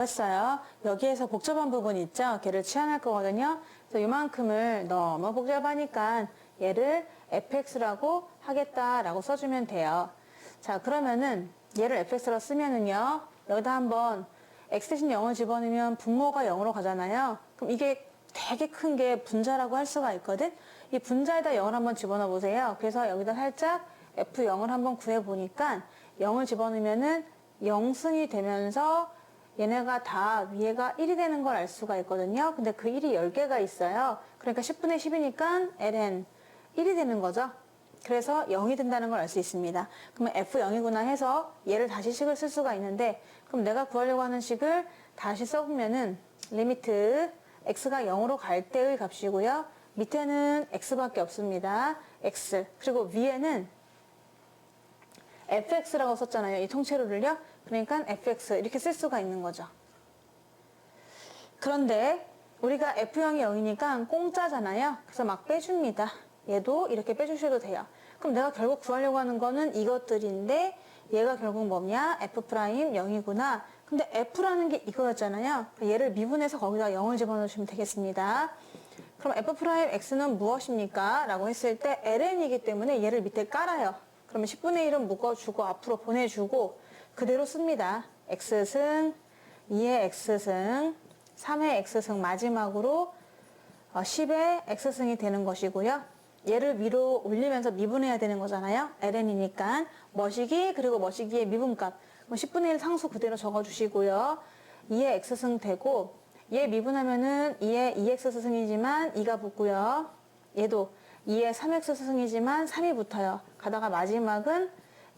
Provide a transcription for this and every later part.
어요 여기에서 복잡한 부분 있죠? 걔를 치환할 거거든요. 그래서 이만큼을 너무 복잡하니까 얘를 fx라고 하겠다라고 써주면 돼요. 자, 그러면은 얘를 fx로 쓰면은요. 여기다 한번 x 대신 0을 집어넣으면 분모가 0으로 가잖아요. 그럼 이게 되게 큰 게 분자라고 할 수가 있거든? 이 분자에다 0을 한번 집어넣어 보세요. 그래서 여기다 살짝 f0을 한번 구해보니까 0을 집어넣으면은 0승이 되면서 얘네가 다 위에가 1이 되는 걸 알 수가 있거든요. 근데 그 1이 10개가 있어요. 그러니까 10분의 10이니까 ln 1이 되는 거죠. 그래서 0이 된다는 걸 알 수 있습니다. 그러면 f0이구나 해서 얘를 다시 식을 쓸 수가 있는데, 그럼 내가 구하려고 하는 식을 다시 써보면은 리미트 x가 0으로 갈 때의 값이고요. 밑에는 x밖에 없습니다. x. 그리고 위에는 fx라고 썼잖아요. 이 통째로를요. 그러니까 fx 이렇게 쓸 수가 있는 거죠. 그런데 우리가 f0이 0이니까 공짜잖아요. 그래서 막 빼줍니다. 얘도 이렇게 빼주셔도 돼요. 그럼 내가 결국 구하려고 하는 거는 이것들인데 얘가 결국 뭐냐? f'0이구나. 근데 f라는 게 이거였잖아요. 얘를 미분해서 거기다 0을 집어넣으시면 되겠습니다. 그럼 f'x는 무엇입니까? 라고 했을 때 ln이기 때문에 얘를 밑에 깔아요. 그러면 10분의 1은 묶어주고 앞으로 보내주고 그대로 씁니다. x승, 2의 x승, 3의 x승 마지막으로 10의 x승이 되는 것이고요. 얘를 위로 올리면서 미분해야 되는 거잖아요. ln이니까 머시기 그리고 머시기의 미분값 10분의 1 상수 그대로 적어주시고요. 2의 x승 되고 얘 미분하면은 2의 2x승이지만 2가 붙고요. 얘도 2의 3x승이지만 3이 붙어요. 가다가 마지막은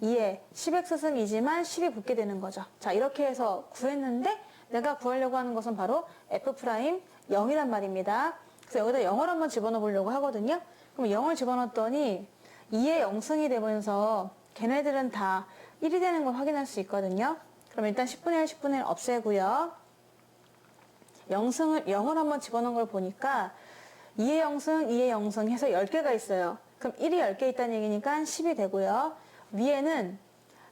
2의 10x승이지만 10이 붙게 되는 거죠. 자, 이렇게 해서 구했는데 내가 구하려고 하는 것은 바로 f'0이란 말입니다. 그래서 여기다 0을 한번 집어넣어 보려고 하거든요. 그럼 0을 집어넣었더니 2의 0승이 되면서 걔네들은 다 1이 되는 걸 확인할 수 있거든요. 그럼 일단 10분의 1, 10분의 1 없애고요. 0을 한번 집어넣은 걸 보니까 2의 0승, 2의 0승 해서 10개가 있어요. 그럼 1이 10개 있다는 얘기니까 10이 되고요. 위에는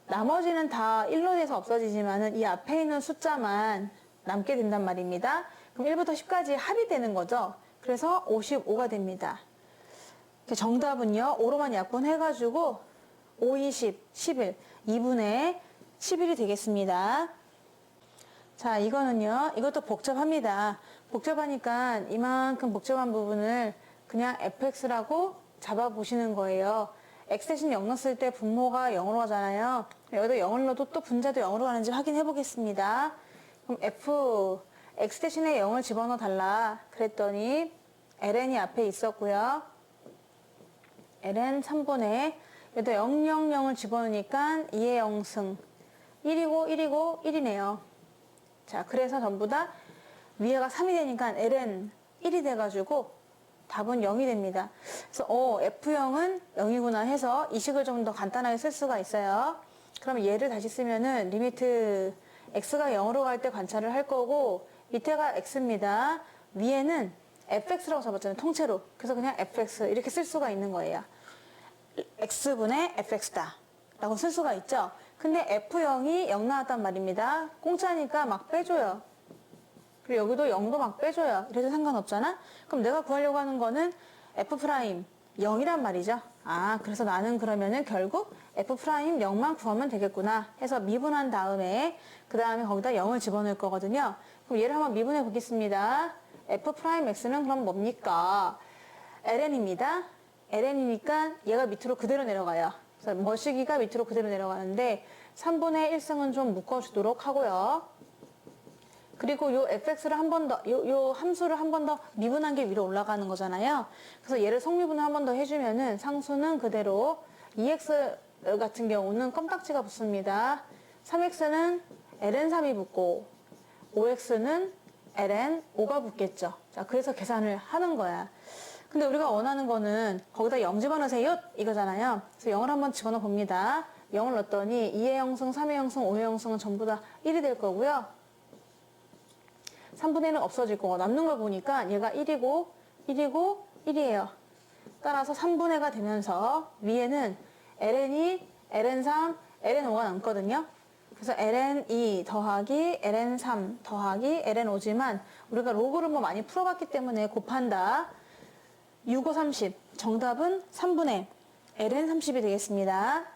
나머지는 다 1로 돼서 없어지지만은 이 앞에 있는 숫자만 남게 된단 말입니다. 그럼 1부터 10까지 합이 되는 거죠. 그래서 55가 됩니다. 정답은요, 5로만 약분해가지고 5, 20, 11, 2분의 11이 되겠습니다. 자, 이거는요, 이것도 복잡합니다. 복잡하니까 이만큼 복잡한 부분을 그냥 fx라고 잡아보시는 거예요. x 대신 0 넣었을 때 분모가 0으로 가잖아요. 여기도 0을 넣어도 또 분자도 0으로 가는지 확인해 보겠습니다. 그럼 x 대신에 0을 집어넣어 달라 그랬더니 ln이 앞에 있었고요. ln 3분의 여기다 0, 0, 0을 집어넣으니까 2의 0승 1이고 1이네요. 자, 그래서 전부 다 위에가 3이 되니까 ln 1이 돼가지고 답은 0이 됩니다. 그래서 f0은 0이구나 해서 이 식을 좀 더 간단하게 쓸 수가 있어요. 그럼 얘를 다시 쓰면은 리미트 x가 0으로 갈 때 관찰을 할 거고 밑에가 x입니다. 위에는 fx라고 잡았잖아요. 통째로. 그래서 그냥 fx 이렇게 쓸 수가 있는 거예요. x분의 fx다 라고 쓸 수가 있죠. 근데 f0이 0 나왔단 말입니다. 공짜니까 막 빼줘요. 그리고 여기도 0도 막 빼줘요. 이래도 상관없잖아? 그럼 내가 구하려고 하는 거는 f'0이란 말이죠. 아, 그래서 나는 그러면은 결국 f'0만 구하면 되겠구나 해서 미분한 다음에 그 다음에 거기다 0을 집어넣을 거거든요. 그럼 얘를 한번 미분해 보겠습니다. f'x는 그럼 뭡니까? ln입니다. ln이니까 얘가 밑으로 그대로 내려가요. 그래서 머시기가 밑으로 그대로 내려가는데 3분의 1승은 좀 묶어주도록 하고요. 그리고 요 fx를 한 번 더, 요 함수를 한 번 더 미분한 게 위로 올라가는 거잖아요. 그래서 얘를 성미분을 한 번 더 해주면은 상수는 그대로 2x 같은 경우는 껌딱지가 붙습니다. 3x는 ln3이 붙고 5x는 ln5가 붙겠죠. 자, 그래서 계산을 하는 거야. 근데 우리가 원하는 거는 거기다 0 집어넣으세요 이거잖아요. 그래서 0을 한번 집어넣어 봅니다. 0을 넣었더니 2의 0승, 3의 0승, 5의 0승은 전부 다 1이 될 거고요. 3분의 1은 없어질 거고 남는 걸 보니까 얘가 1이고 1이에요. 따라서 3분의 가 되면서 위에는 ln이 ln3, ln5가 남거든요. 그래서 ln2 더하기 ln3 더하기 ln5지만 우리가 로그를 뭐 많이 풀어봤기 때문에 곱한다. 6, 5, 30. 정답은 3분의 ln30이 되겠습니다.